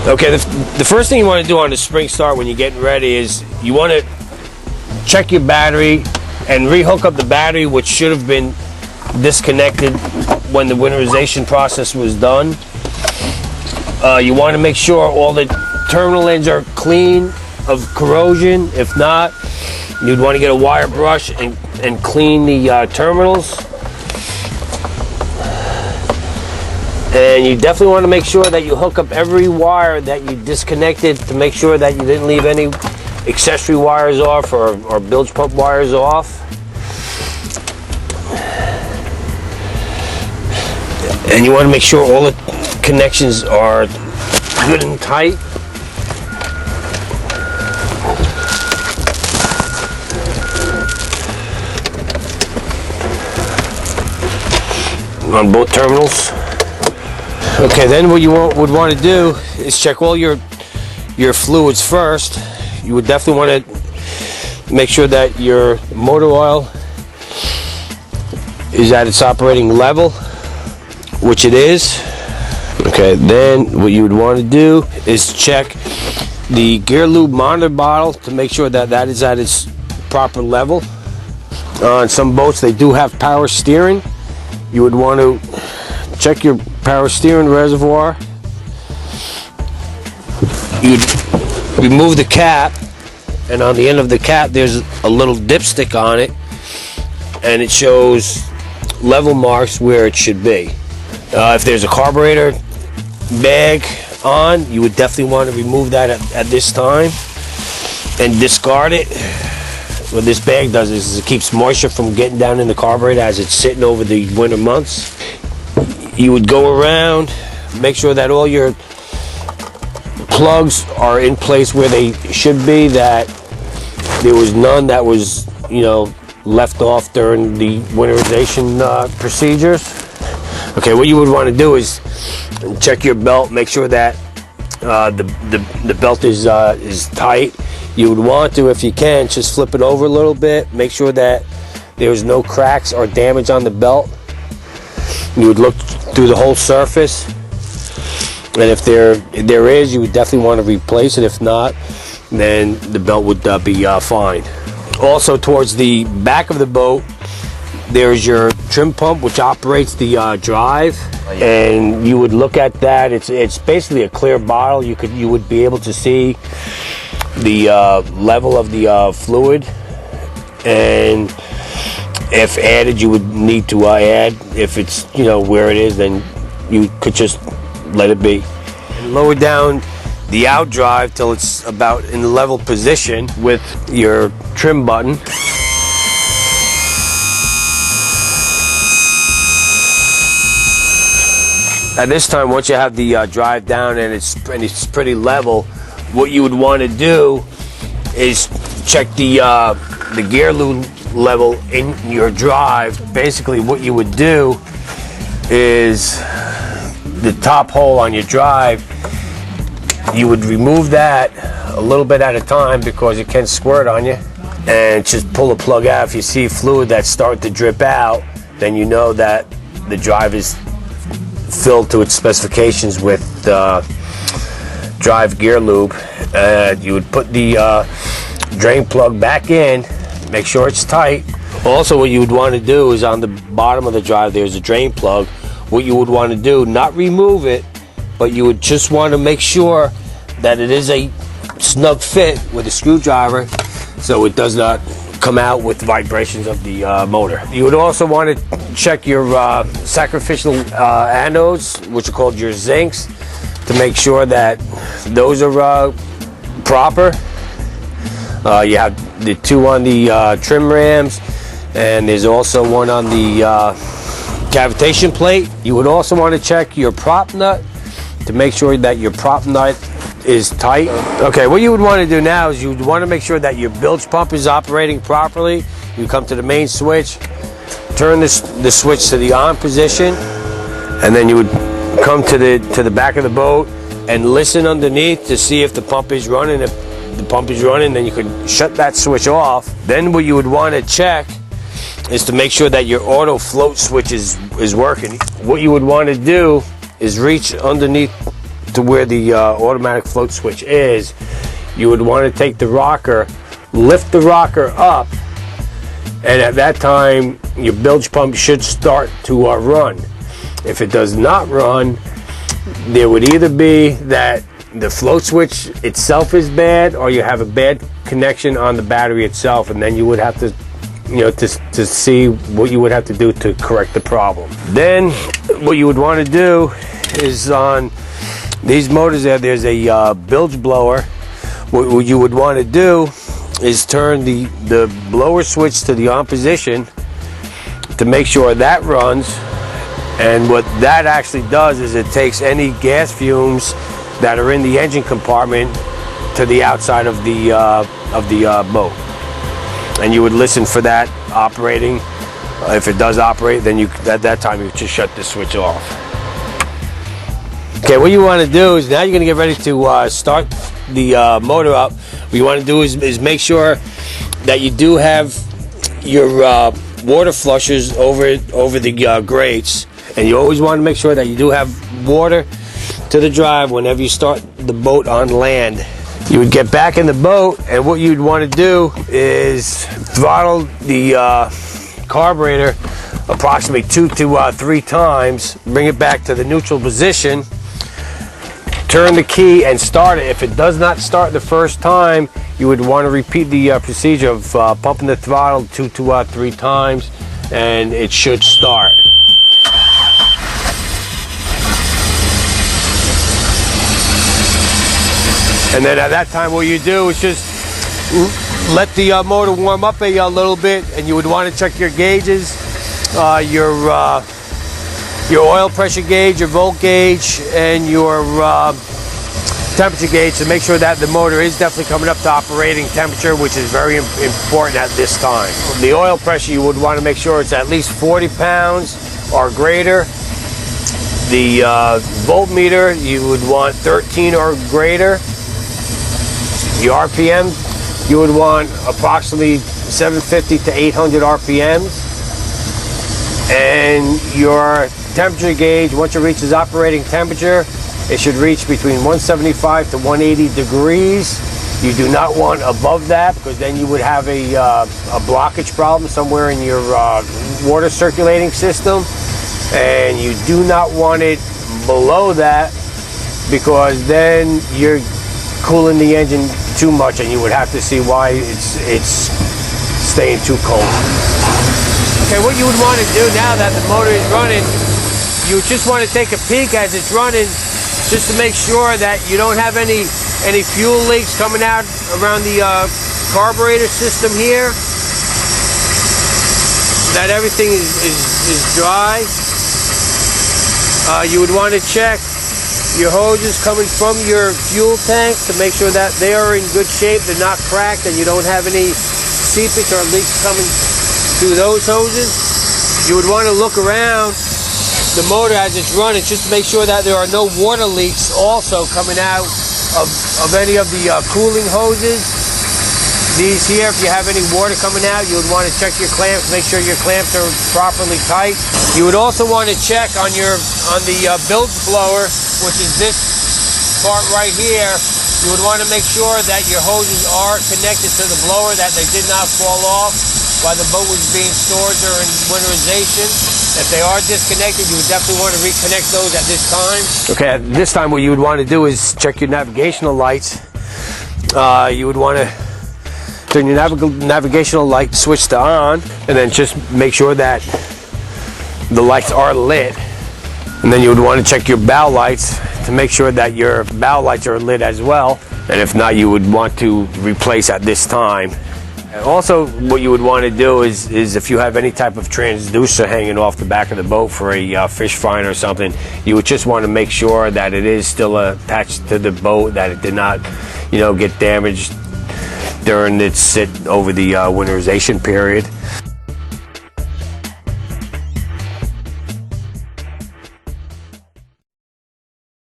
Okay, the first thing you want to do on the spring start when you're getting ready is you want to check your battery and rehook up the battery, which should have been disconnected when the winterization process was done. You want to make sure all the terminal ends are clean of corrosion. If not, you'd want to get a wire brush and clean the terminals. And you definitely want to make sure that you hook up every wire that you disconnected to make sure that you didn't leave any accessory wires off or bilge pump wires off. And you want to make sure all the connections are good and tight. On both terminals. Okay, then what you would want to do is check all your fluids first. You would definitely want to make sure that your motor oil is at its operating level, which it is. Okay, then what you would want to do is check the gear lube monitor bottle to make sure that that is at its proper level. On some boats, they do have power steering. You would want to check your power steering reservoir. You'd remove the cap, and on the end of the cap there's a little dipstick on it, and it shows level marks where it should be. If there's a carburetor bag on, you would definitely want to remove that at this time and discard it. What this bag does is it keeps moisture from getting down in the carburetor as it's sitting over the winter months. You would go around, make sure that all your plugs are in place where they should be, that there was none that was, left off during the winterization procedures. Okay, what you would want to do is check your belt, make sure that the belt is tight. You would want to, if you can, just flip it over a little bit, make sure that there's no cracks or damage on the belt. You would look through the whole surface, and if there is, you would definitely want to replace it. If not, then the belt would be fine. Also, towards the back of the boat, there's your trim pump, which operates the drive, and you would look at that. It's basically a clear bottle. You would be able to see the level of the fluid, and if added, you would need to add. If it's where it is, then you could just let it be. And lower down the out drive till it's about in the level position with your trim button. At this time, once you have the drive down and it's pretty level, what you would want to do is check the gear lube level in your drive. Basically, what you would do is the top hole on your drive, you would remove that a little bit at a time because it can squirt on you, and just pull the plug out. If you see fluid that's starting to drip out, then you know that the drive is filled to its specifications with drive gear lube. You would put the drain plug back in, make sure it's tight. Also, what you would want to do is on the bottom of the drive there's a drain plug. What you would want to do, not remove it, but you would just want to make sure that it is a snug fit with a screwdriver so it does not come out with vibrations of the motor. You would also want to check your sacrificial anodes, which are called your zincs, to make sure that those are proper. You have the two on the trim rams, and there's also one on the cavitation plate. You would also want to check your prop nut to make sure that your prop nut is tight. Okay, what you would want to do now is you would want to make sure that your bilge pump is operating properly. You come to the main switch, turn the switch to the on position, and then you would come to the back of the boat and listen underneath to see if the pump is running. If the pump is running, then you could shut that switch off. Then what you would want to check is to make sure that your auto float switch is working. What you would want to do is reach underneath to where the automatic float switch is, you would want to take the rocker, lift the rocker up, and at that time your bilge pump should start to run. If it does not run, there would either be that the float switch itself is bad, or you have a bad connection on the battery itself, and then you would have to, to see what you would have to do to correct the problem. Then what you would want to do is, on these motors there's a bilge blower. What you would want to do is turn the blower switch to the on position to make sure that runs. And what that actually does is it takes any gas fumes that are in the engine compartment to the outside of the boat. And you would listen for that operating. If it does operate, then at that time you just shut the switch off. Okay, what you want to do is, now you're going to get ready to start the motor up. What you want to do is make sure that you do have your water flushers over the grates, and you always want to make sure that you do have water to the drive whenever you start the boat on land. You would get back in the boat, and what you'd want to do is throttle the carburetor approximately 2 to 3 times, bring it back to the neutral position, turn the key and start it. If it does not start the first time, you would want to repeat the procedure of pumping the throttle 2 to 3 times, and it should start. And then at that time, what you do is just let the motor warm up a little bit, and you would want to check your gauges, your oil pressure gauge, your volt gauge, and your temperature gauge to make sure that the motor is definitely coming up to operating temperature, which is very important at this time. The oil pressure, you would want to make sure it's at least 40 pounds or greater. The voltmeter, you would want 13 or greater. The RPM, you would want approximately 750 to 800 RPMs. And your temperature gauge, once it reaches operating temperature, it should reach between 175 to 180 degrees. You do not want above that, because then you would have a blockage problem somewhere in your water circulating system. And you do not want it below that, because then you're cooling the engine too much, and you would have to see why it's staying too cold. Okay, what you would want to do now that the motor is running, you just want to take a peek as it's running, just to make sure that you don't have any fuel leaks coming out around the carburetor system here, that everything is dry. You would want to check your hoses coming from your fuel tank to make sure that they are in good shape, they're not cracked, and you don't have any seepage or leaks coming through those hoses. You would want to look around the motor as it's running, just to make sure that there are no water leaks also coming out of any of the cooling hoses. These here, if you have any water coming out, you would want to check your clamps, make sure your clamps are properly tight. You would also want to check on the bilge blower, which is this part right here. You would want to make sure that your hoses are connected to the blower, that they did not fall off while the boat was being stored during winterization. If they are disconnected, you would definitely want to reconnect those at this time. Okay, at this time what you would want to do is check your navigational lights. You would want to turn your navigational light switch to on, and then just make sure that the lights are lit. And then you would want to check your bow lights to make sure that your bow lights are lit as well. And if not, you would want to replace at this time. And also, what you would want to do is if you have any type of transducer hanging off the back of the boat for a fish finder or something, you would just want to make sure that it is still attached to the boat, that it did not, get damaged during its sit over the winterization period.